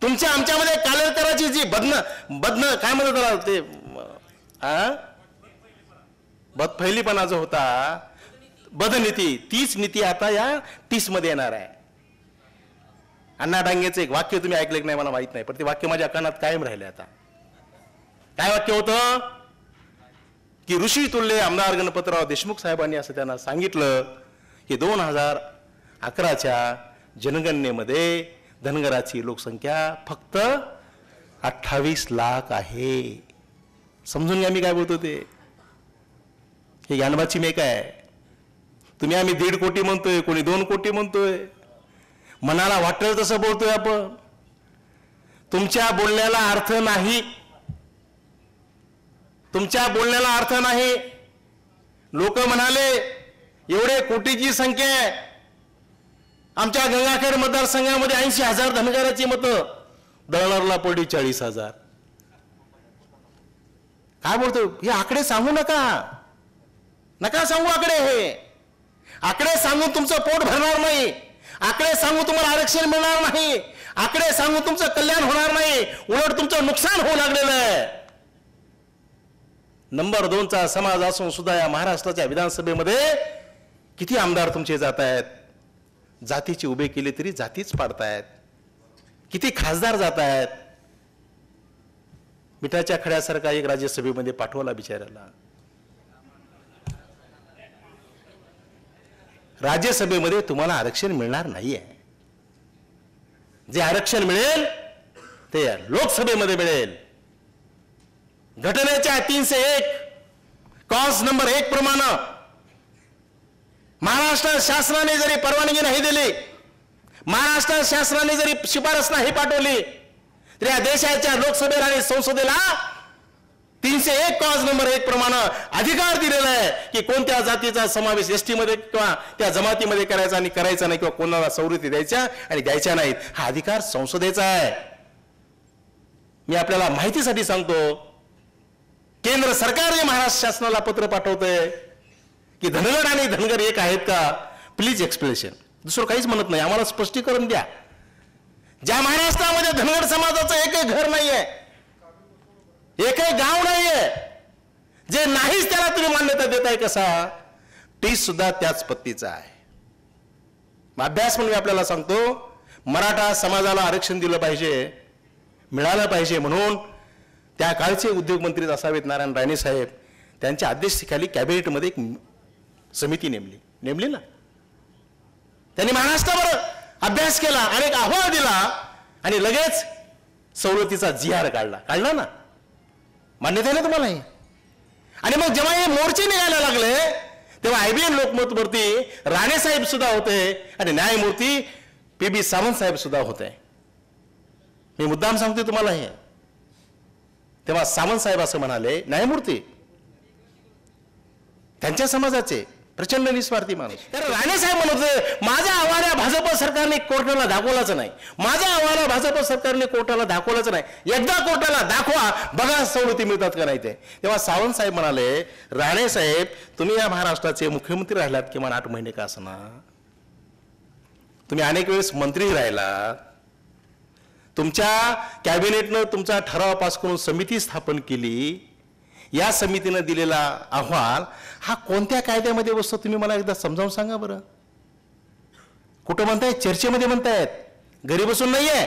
तुमच्या आमच्यामध्ये कालेकराची जी बदन काय म्हणतात त्याला ते बदफैलीपणा जो होता, बदनीती, तीच नीती आता या 30 मध्ये येणार आहे. अण्णा डांगेचं एक वाक्य तुम्ही ऐकलं की नाही मला माहित नाही, पण ते वाक्य माझ्या कानात कायम राहिले. आता काय वाक्य होतं की ऋषी तुल्य आमदार गणपतराव देशमुख साहेबांनी असं त्यांना सांगितलं की 2011च्या जनगणनेमध्ये धनगराची लोकसंख्या फक्त 28 लाख आहे. समजून घ्या मी काय बोलतो ते. हे ज्ञानबाची मेक आहे. तुम्ही आम्ही 1.5 कोटी म्हणतोय, कोणी 2 कोटी म्हणतोय, मनाला वाटेल तसं बोलतोय आपण. तुमच्या बोलण्याला अर्थ नाही, तुमच्या बोलण्याला अर्थ नाही. लोक म्हणाले एवढे कोटीची संख्या आहे, आमच्या गंगाखेड मतदारसंघामध्ये 80,000 धनगराची मतं, दळणारला पडली 40,000. काय बोलतो? हे आकडे सांगू नका, नका सांगू आकडे. हे आकडे सांगून तुमचं पोट भरणार नाही, आकडे सांगू तुम्हाला आरक्षण मिळणार नाही, आकडे सांगू तुमचं कल्याण होणार नाही, उलट तुमचं नुकसान होऊ लागलेलं आहे. नंबर 2चा समाज असून सुद्धा या महाराष्ट्राच्या विधानसभेमध्ये किती आमदार तुमचे जात आहेत, जातीची उभे केले तरी जातीच पाडतायत. किती खासदार जात आहेत. मिठाच्या खड्यासारखा एक राज्यसभेमध्ये पाठवला बिचाराला. राज्यसभेमध्ये तुम्हाला आरक्षण मिळणार नाहीये. जे आरक्षण मिळेल ते लोकसभेमध्ये मिळेल. घटनेच्या 301 क्लॉज नंबर 1 प्रमाणे महाराष्ट्र शासनाने जरी परवानगी नाही दिली, महाराष्ट्र शासनाने जरी शिफारस नाही पाठवली, तर या देशाच्या लोकसभेला आणि संसदेला 301 क्लॉज नंबर 1 प्रमाणे अधिकार दिलेला आहे की कोणत्या जातीचा समावेश एसटी मध्ये किंवा त्या जमातीमध्ये करायचा आणि करायचा नाही, किंवा कोणाला सवलती द्यायच्या आणि द्यायच्या नाहीत. हा अधिकार संसदेचा आहे. मी आपल्याला माहितीसाठी सांगतो, केंद्र सरकारने महाराष्ट्र शासनाला पत्र पाठवतंय की धनगर आणि धनगर एक आहेत का, प्लीज एक्सप्लेनेशन. दुसरं काहीच म्हणत नाही, आम्हाला स्पष्टीकरण द्या. ज्या महाराष्ट्रामध्ये धनगर समाजाचं एकही घर नाहीये, एकही गाव नाहीये, जे नाहीच त्याला तुम्ही मान्यता देताय कसा. टीस सुद्धा त्याच पत्तीचा आहे. अभ्यास म्हणून मी आपल्याला सांगतो, मराठा समाजाला आरक्षण दिलं पाहिजे, मिळालं पाहिजे म्हणून त्या काळचे उद्योगमंत्री असावेत नारायण राणे साहेब, त्यांच्या अध्यक्षतेखाली कॅबिनेटमध्ये एक समिती नेमली ना. त्यांनी महाराष्ट्रावर अभ्यास केला, अनेक अहवाल दिला आणि लगेच सवलतीचा जिहार काढला ना. मान्यता आहे ना तुम्हाला हे. आणि मग जेव्हा हे मोर्चे निघायला लागले तेव्हा IBN लोकमतवरती राणे साहेब सुद्धा होते आणि न्यायमूर्ती PB सावंत साहेब सुद्धा होते. मी मुद्दाम सांगते तुम्हाला हे. तेव्हा सावंत साहेब असं म्हणाले, न्यायमूर्ती त्यांच्या समाजाचे प्रचंड निस्वार्थी माणूस. तर राणे साहेब म्हणत होते, माझा अहवाल या भाजप सरकारने कोर्टाला दाखवलाच नाही, माझा अहवाल भाजप सरकारने कोर्टाला दाखवलाच नाही, एकदा कोर्टाला दाखवा बघा सवलती मिळतात का नाही ते. तेव्हा सावंत साहेब म्हणाले, राणे साहेब तुम्ही या महाराष्ट्राचे मुख्यमंत्री राहिलात किमान 8 महिने का असना, तुम्ही अनेक वेळेस मंत्री राहिलात, तुमच्या कॅबिनेटनं तुमचा ठराव पास करून समिती स्थापन केली, या समितीनं दिलेला अहवाल हा कोणत्या कायद्यामध्ये बसतो तुम्ही मला एकदा समजावून सांगा बरं. कुठं म्हणतायत? चर्चेमध्ये म्हणतायत, घरी बसून नाहीये.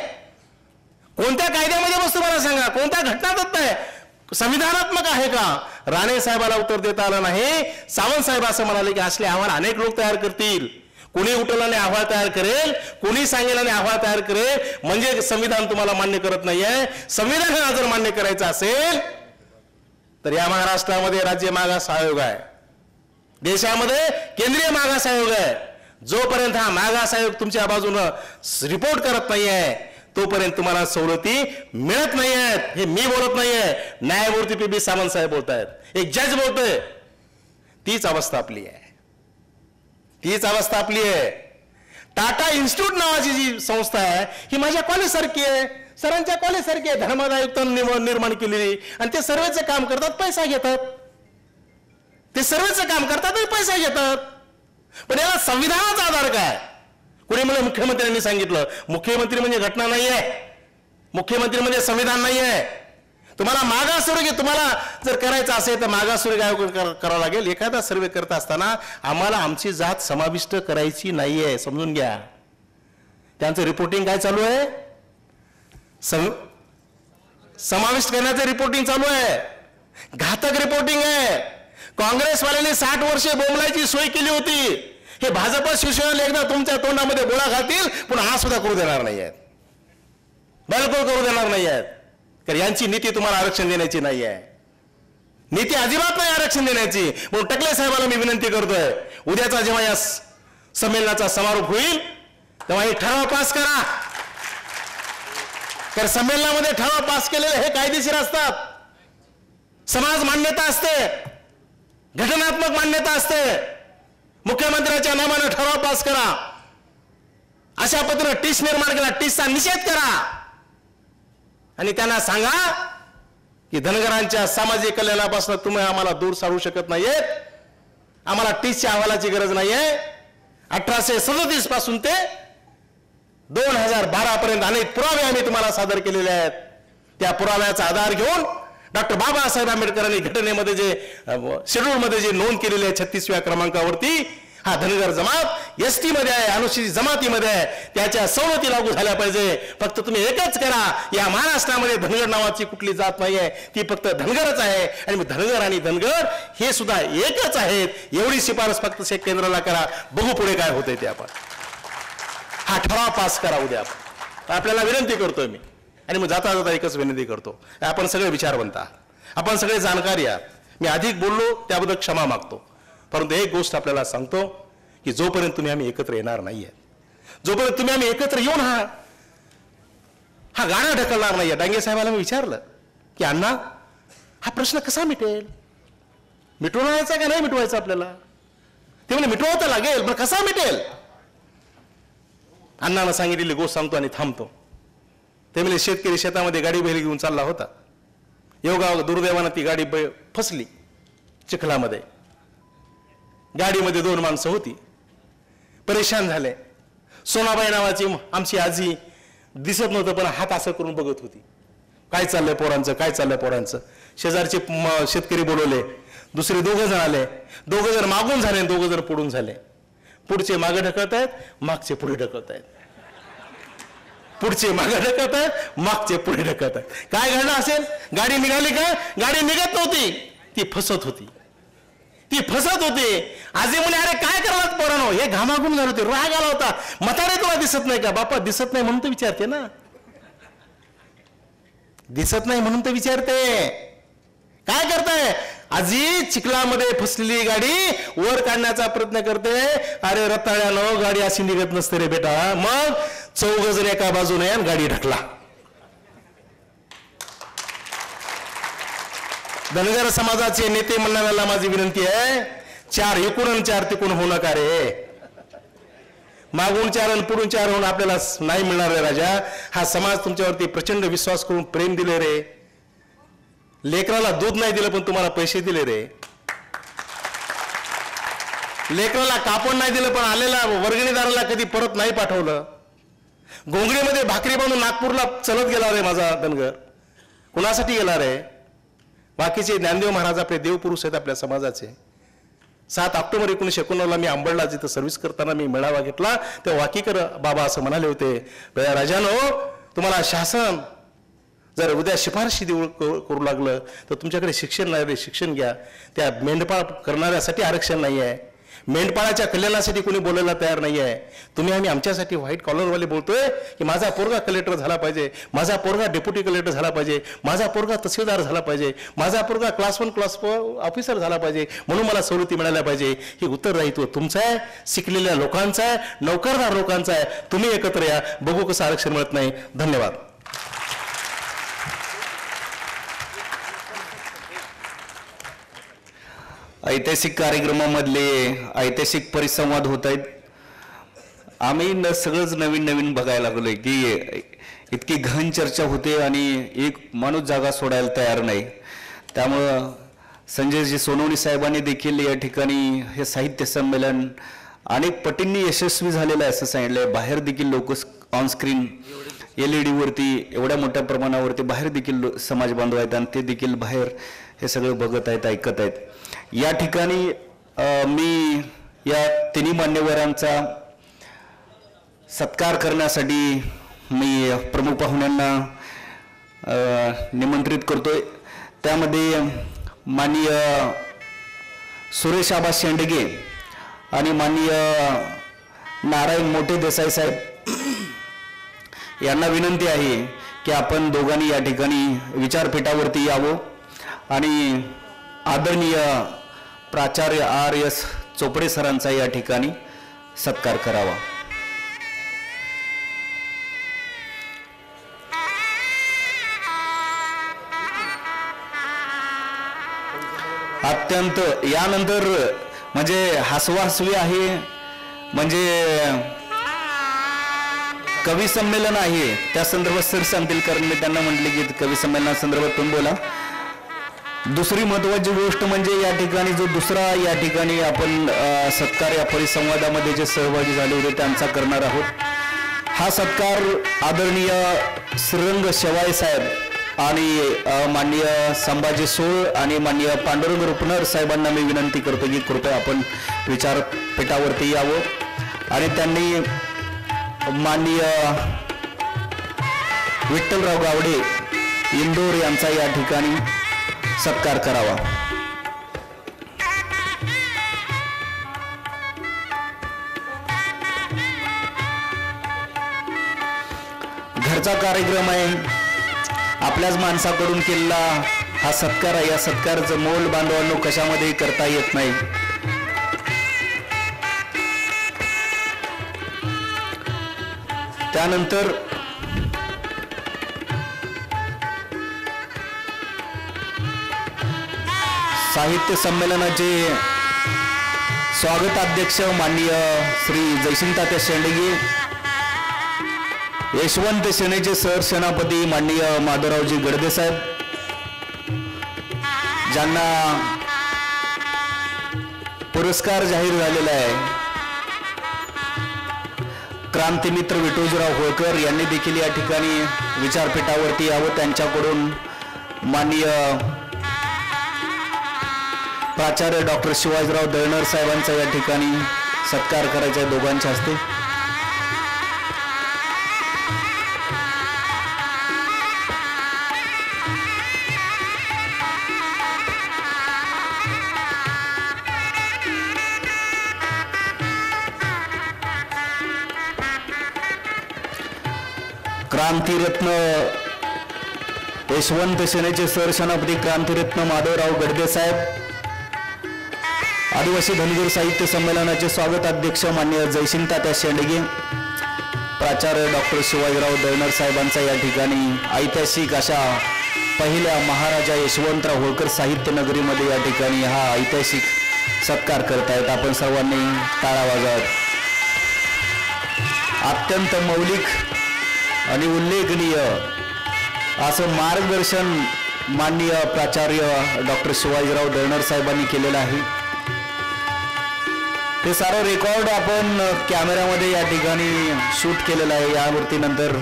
कोणत्या कायद्यामध्ये बसतो मला सांगा, कोणत्या घटनादत्त आहे, संविधानात्मक आहे का? राणे साहेबाला उत्तर देता आलं नाही. सावंत साहेब असं म्हणाले की असले अहवाल अनेक लोक तयार करतील, कोणी उठवल्याने अहवाल तयार करेल, कोणी सांगेलाने अहवाल तयार करेल, म्हणजे संविधान तुम्हाला मान्य करत नाहीये. संविधान जर मान्य करायचं असेल तर या महाराष्ट्रामध्ये राज्य मागास आयोग आहे, देशामध्ये केंद्रीय मागास आयोग आहे. जोपर्यंत हा मागास आयोग तुमच्या बाजूनं रिपोर्ट करत नाहीये तोपर्यंत तुम्हाला सवलती मिळत नाहीयेत. हे मी बोलत नाहीये, न्यायमूर्ती PB सावंत साहेब बोलतायत, एक जज बोलतोय. तीच अवस्था आपली आहे, तीच अवस्था आपली आहे. टाटा इन्स्टिट्यूट नावाची जी संस्था आहे ही माझ्या कॉलेज सारखी आहे, सरांच्या कॉलेज सारखी आहे. धर्मादाय आयुक्तांनी निर्माण केलेली, आणि ते सर्वेचं काम करतात, पैसा घेतात. ते सर्वेचं काम करतात आणि पैसा घेतात. पण याला संविधानाचा आधार काय? कोणी मला मुख्यमंत्र्यांनी सांगितलं, मुख्यमंत्री म्हणजे घटना नाही आहे, मुख्यमंत्री म्हणजे संविधान नाही आहे. तुम्हाला मागासवर्गीय तुम्हाला जर करायचं असेल तर मागासवर्गीय आयोग करावं लागेल. एखादा सर्वे करत असताना आम्हाला आमची जात समाविष्ट करायची नाही आहे, समजून घ्या. त्यांचं रिपोर्टिंग काय चालू आहे? समाविष्ट करण्याचं रिपोर्टिंग चालू आहे. घातक रिपोर्टिंग आहे. काँग्रेसवाल्यांनी 60 वर्षे बोंबलायची सोय केली होती. हे भाजप शिवसेनेला एकदा तुमच्या तोंडामध्ये गोळा घालतील, पण हा सुद्धा करू देणार नाही आहेत, बिलकुल करू देणार नाही आहेत. कारण यांची नीती तुम्हाला आरक्षण देण्याची नाही आहे. नीती अजिबात नाही आरक्षण देण्याची. म्हणून टकले साहेबांना मी विनंती करतोय, उद्याचा जेव्हा या संमेलनाचा समारोप होईल तेव्हा हे ठराव पास करा. कारण संमेलनामध्ये ठराव पास केलेले हे कायदेशीर असतात. समाज मान्यता असते, घटनात्मक मान्यता असते. मुख्यमंत्र्यांच्या नावानं ठराव पास करा. अशा पद्धतीने टीस निर्माण केला, टीसचा निषेध करा आणि त्यांना सांगा की धनगरांच्या सामाजिक कल्याणापासून तुम्ही आम्हाला दूर सारू शकत नाहीयेत. आम्हाला टीसच्या अहवालाची गरज नाहीये. 1837 पासून ते 2012 पर्यंत अनेक पुरावे आम्ही तुम्हाला सादर केलेले आहेत. त्या पुराव्याचा आधार घेऊन डॉक्टर बाबासाहेब आंबेडकरांनी घटनेमध्ये जे शेड्यूलमध्ये जे नोंद केलेली आहे 36व्या क्रमांकावरती, हा धनगर जमात एसटी मध्ये आहे, अनुसूचित जमातीमध्ये आहे, त्याच्या सवलती लागू झाल्या पाहिजे. फक्त तुम्ही एकच करा, या महाराष्ट्रामध्ये धनगर नावाची कुठली जात नाही आहे, ती फक्त धनगरच आहे. आणि धनगर आणि धनगर हे सुद्धा एकच आहेत. एवढी शिफारस फक्त केंद्राला करा. बघू पुढे काय होतंय ते. आपण हा ठराव पास करा उद्या. आपल्याला विनंती करतोय मी. आणि मग जाता जाता एकच विनंती करतो, आपण सगळे विचारवंत आहात, आपण सगळे जाणकारी आहात. मी अधिक बोललो त्याबद्दल क्षमा मागतो. परंतु एक गोष्ट आपल्याला सांगतो की जोपर्यंत तुम्ही आम्ही एकत्र येणार नाहीये, जोपर्यंत तुम्ही आम्ही एकत्र येऊन हा गाणं ढकलणार नाहीये. डांगे साहेबांना मी विचारलं की अण्णा हा प्रश्न कसा मिटेल, मिटवायचा का नाही मिटवायचा आपल्याला? ते म्हणजे मिटवावं लागेल, पण कसा मिटेल? अण्णांना सांगितलेली गोष्ट सांगतो आणि थांबतो. ते म्हणजे शेतकरी शेतामध्ये गाडी बैल घेऊन चालला होता. योगायोग दुर्दैवानं ती गाडी फसली चिखलामध्ये. गाडीमध्ये 2 माणसं होती, परेशान झाले. सोनाबाई नावाची आमची आजी दिसत नव्हतं, पण हात असं करून बघत होती, काय चाललंय पोरांचं, काय चाललंय पोरांचं. शेजारचे शेतकरी बोलवले, दुसरे 2 जण आले. 2 जण मागून झाले, 2 जण पुढून झाले. पुढचे मागे ढकलत आहेत, मागचे पुढे ढकलत आहेत. पुढचे मागे ढकलत आहेत, मागचे पुढे ढकलत आहेत. काय घडलं असेल? गाडी निघाली का? गाडी निघत नव्हती, ती फसत होती. ती फसत होती. आजी म्हणे अरे काय करलात पोरांनो, हे घामाघूम झाले होते, राग आला होता. म्हातारे तुला दिसत नाही का? बापा दिसत नाही म्हणून तर विचारते ना, दिसत नाही म्हणून तर विचारते. काय करताय? आजी चिखलामध्ये फसलेली गाडी वर काढण्याचा प्रयत्न करते. अरे रताळ्यानं गाडी अशी निघत नसते रे बेटा. मग 4 जण एका बाजूने गाडी ढकला. धनगर समाजाचे नेते म्हणणाऱ्याला माझी विनंती आहे, 4 इकडून आणि 4 तिकडून होऊ नका रे. मागून 4 आणि पुढून 4 होऊन आपल्याला नाही मिळणार रे राजा. हा समाज तुमच्यावरती प्रचंड विश्वास करून प्रेम दिले रे. लेकराला दूध नाही दिलं पण तुम्हाला पैसे दिले रे. लेकराला कापड नाही दिलं पण आलेला वर्गणीदाराला कधी परत नाही पाठवलं. घोंगडीमध्ये भाकरी बांधून नागपूरला चलत गेला रे माझा धनगर. कुणासाठी गेला रे? बाकीचे ज्ञानदेव महाराज आपले देवपुरुष आहेत आपल्या समाजाचे. 7 ऑक्टोबर 1989 मी अंबडला जिथं सर्व्हिस करताना मी मेळावा घेतला, तेव्हा वाकीकर बाबा असं म्हणाले होते, राजानो तुम्हाला शासन जर उद्या शिफारशी करू लागलं तर तुमच्याकडे शिक्षण नाही रे, शिक्षण घ्या. त्या मेंढपाळ करणाऱ्यासाठी आरक्षण नाही आहे, मेंढपाळाच्या कल्याणासाठी कोणी बोलायला तयार नाही आहे. तुम्ही आम्ही आमच्यासाठी व्हाईट कॉलरवाले बोलतोय की माझा पोरगा कलेक्टर झाला पाहिजे, माझा पोरगा डेप्युटी कलेक्टर झाला पाहिजे, माझा पोरगा तहसीलदार झाला पाहिजे, माझा पोरगा क्लास 1 क्लास 4 ऑफिसर झाला पाहिजे, म्हणून मला सवलती मिळाल्या पाहिजे. हे उत्तरदायित्व तुमचं आहे, शिकलेल्या लोकांचं आहे, नोकरदार लोकांचं आहे. तुम्ही एकत्र या, बघू कसं आरक्षण मिळत नाही. धन्यवाद. ऐतिहासिक कार्यक्रमामधले ऐतिहासिक परिसंवाद होत आहेत. आम्ही सगळंच नवीन नवीन बघायला लागलोय की इतकी घन चर्चा होते आणि एक माणूस जागा सोडायला तयार नाही. त्यामुळं संजयजी सोनवणे साहेबांनी देखील या ठिकाणी हे साहित्य संमेलन अनेक पटींनी यशस्वी झालेलं आहे असं सांगितलंय. बाहेर देखील लोक ऑन स्क्रीन LED वरती एवढ्या मोठ्या प्रमाणावरती बाहेर देखील समाज बांधव आहेत आणि ते देखील बाहेर हे सगळं बघत आहेत, ऐकत आहेत. या ठिकाणी मी या तिन्ही मान्यवरांचा सत्कार करण्यासाठी मी प्रमुख पाहुण्यांना निमंत्रित करतोय. त्यामध्ये माननीय सुरेश आबा शेंडगे आणि माननीय नारायण मोठे देसाई साहेब यांना विनंती आहे की आपण दोघांनी या ठिकाणी विचारपीठावरती यावं आणि आदरणीय प्राचार्य R.S. चोपडे सरांचा या ठिकाणी सत्कार करावा. अत्यंत यानंतर म्हणजे हसवाहसवी आहे, म्हणजे कवी संमेलन आहे त्या संदर्भात सर सांगतील, कारण मी त्यांना म्हटले की कवी संमेलनासंदर्भात तुम्ही बोला. दुसरी महत्वाची गोष्ट म्हणजे या ठिकाणी जो दुसरा या ठिकाणी आपण सत्कार या परिसंवादामध्ये जे सहभागी झाले होते त्यांचा करणार आहोत. हा सत्कार आदरणीय श्रीरंग शेवाळे साहेब आणि माननीय संभाजी सोळ आणि माननीय पांडुरंग रुपनर साहेबांना मी विनंती करतो की कृपया आपण विचारपीठावरती यावं आणि त्यांनी माननीय विठ्ठलराव गावडे इंदोर यांचा या ठिकाणी सत्कार करावा. घरचा कार्यक्रम आहे, आपल्याच माणसाकडून केलेला हा सत्कार आहे. या सत्काराचं मोल बांधवांनो कशामध्ये करता येत नाही. त्यानंतर साहित्य संमेलनाचे स्वागताध्यक्ष माननीय श्री जयसिंग तात्या शेंडगे, यशवंत सेनेचे सरसेनापती माननीय माधवरावजी गडदे साहेब, ज्यांना पुरस्कार जाहीर झालेला आहे, क्रांतिमित्र विठोजीराव होळकर यांनी देखील या ठिकाणी विचारपीठावरती यावं. त्यांच्याकडून माननीय प्राचार्य डॉक्टर शिवाजीराव दळणर साहेबांचा या ठिकाणी सत्कार करायचा आहे दोघांच्या हस्ते. क्रांतिरत्न यशवंत सेनेचे सरसेनापती क्रांतिरत्न माधवराव गडदे साहेब, आदिवासी धनगर साहित्य संमेलनाचे स्वागताध्यक्ष माननीय जयसिंग तात्या शेंडगे, प्राचार्य डॉक्टर शिवाजीराव दळणर साहेबांचा या ठिकाणी ऐतिहासिक अशा पहिल्या महाराजा यशवंतराव होळकर साहित्य नगरीमध्ये या ठिकाणी हा ऐतिहासिक सत्कार करतायत. आपण सर्वांनी टाळ्या वाजवत. अत्यंत मौलिक आणि उल्लेखनीय असं मार्गदर्शन माननीय प्राचार्य डॉक्टर शिवाजीराव दळणर साहेबांनी केलेलं आहे. ते सारं रेकॉर्ड आपण कॅमेऱ्यामध्ये या ठिकाणी शूट केलेलं आहे. यावरती नंतर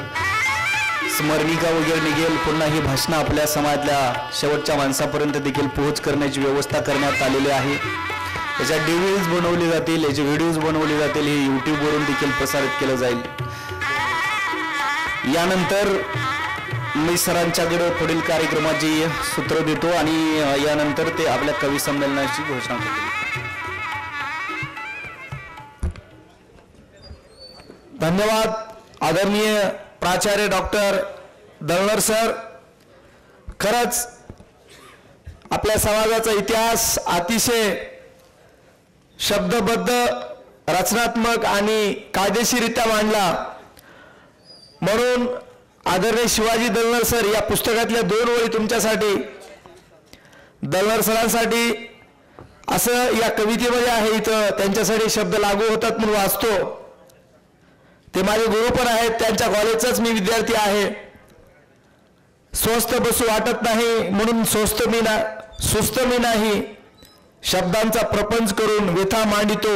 स्मरणिका वगैरे निघेल. पुन्हा ही भाषणं आपल्या समाजातल्या शेवटच्या माणसापर्यंत देखील पोहोच करण्याची व्यवस्था करण्यात आलेली आहे. याच्या DVDs बनवले जातील, याचे व्हिडिओज बनवले जातील, हे यूट्यूबवरून देखील प्रसारित केलं जाईल. यानंतर मी सरांच्याकडे पुढील कार्यक्रमाची सूत्र देतो आणि यानंतर ते आपल्या कवी संमेलनाची घोषणा करतील. धन्यवाद आदरणीय प्राचार्य डॉक्टर दळणर सर. खरंच आपल्या समाजाचा इतिहास अतिशय शब्दबद्ध, रचनात्मक आणि कायदेशीररित्या मांडला. म्हणून आदरणीय शिवाजी दळणर सर या पुस्तकातल्या 2 ओळी तुमच्यासाठी, दळणर सरांसाठी असं या कवितेमध्ये आहे. इथं त्यांच्यासाठी शब्द लागू होतात म्हणून वाचतो. ते माझे गुरु पण आहेत, त्यांच्या कॉलेजचाच मी विद्यार्थी आहे. स्वस्थ बसू वाटत नाही म्हणून सुस्त मी नाही, शब्दांचा प्रपंच करून व्यथा मांडितो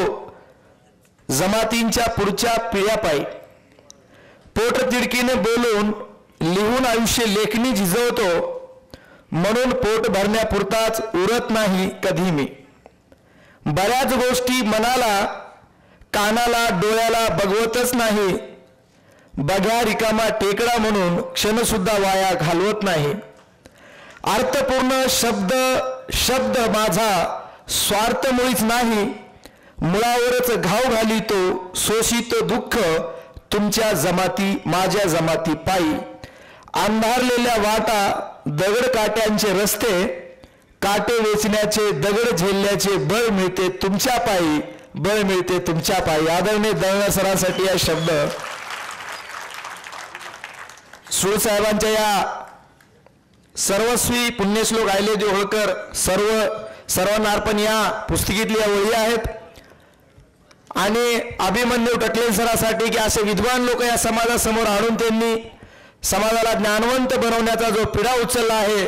जमातींच्या पुढच्या पिढ्यापायी. पोटतिडकीने बोलून लिहून आयुष्य लेखणी झिजवतो, म्हणून पोट भरण्यापुरताच उरत नाही कधी मी. बऱ्याच गोष्टी मनाला कानाला डोळ्याला बघवतच नाही, बघ्या रिकामा टेकडा म्हणून क्षणसुद्धा वाया घालवत नाही. अर्थपूर्ण शब्द माझा स्वार्थ मुळीच नाही, मुळावरच घाव घालितो शोषितो दुःख तुमच्या जमाती माझ्या जमाती पायी. अंधारलेल्या वाटा दगड काट्यांचे रस्ते, काटे वेचण्याचे दगड झेलण्याचे बळ मिळते तुमच्या पायी, बळ मिळते तुमच्या पायी. आदरणीय दळणर सरांसाठी हा शब्द सूळ साहेबांच्या या सर्वस्वी पुण्यश्लोक अहिल्यादेवी होळकर सर्वांना अर्पण या पुस्तकीतल्या वळी आहेत. आणि अभिमन्यू टकले सरांसाठी की असे विद्वान लोक या समाजासमोर आणून त्यांनी समाजाला ज्ञानवंत बनवण्याचा जो पिढा उचलला आहे,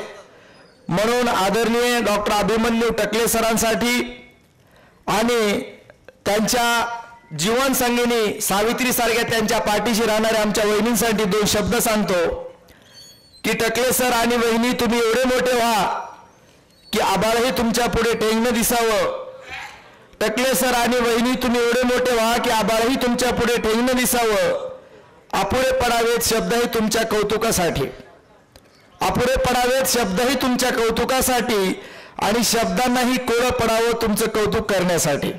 म्हणून आदरणीय डॉक्टर अभिमन्यू टकले सरांसाठी आणि त्यांच्या जीवन संगिनी सावित्री सारख्या त्यांच्या पाठीशी राहणाऱ्या आमच्या वहिनींसाठी 2 शब्द सांगतो की टकले सर आणि वहिनी तुम्ही एवढे मोठे व्हा की आबाळही तुमच्या पुढे टेंगणं दिसावं. टकले सर आणि वहिनी तुम्ही एवढे मोठे व्हा की आबाळही तुमच्या पुढे टेंगणं दिसावं. अपुरे पडावेत शब्दही तुमच्या कौतुकासाठी, अपुरे पडावेत शब्दही तुमच्या कौतुकासाठी आणि शब्दांनाही कोरं पडावं तुमचं कौतुक करण्यासाठी.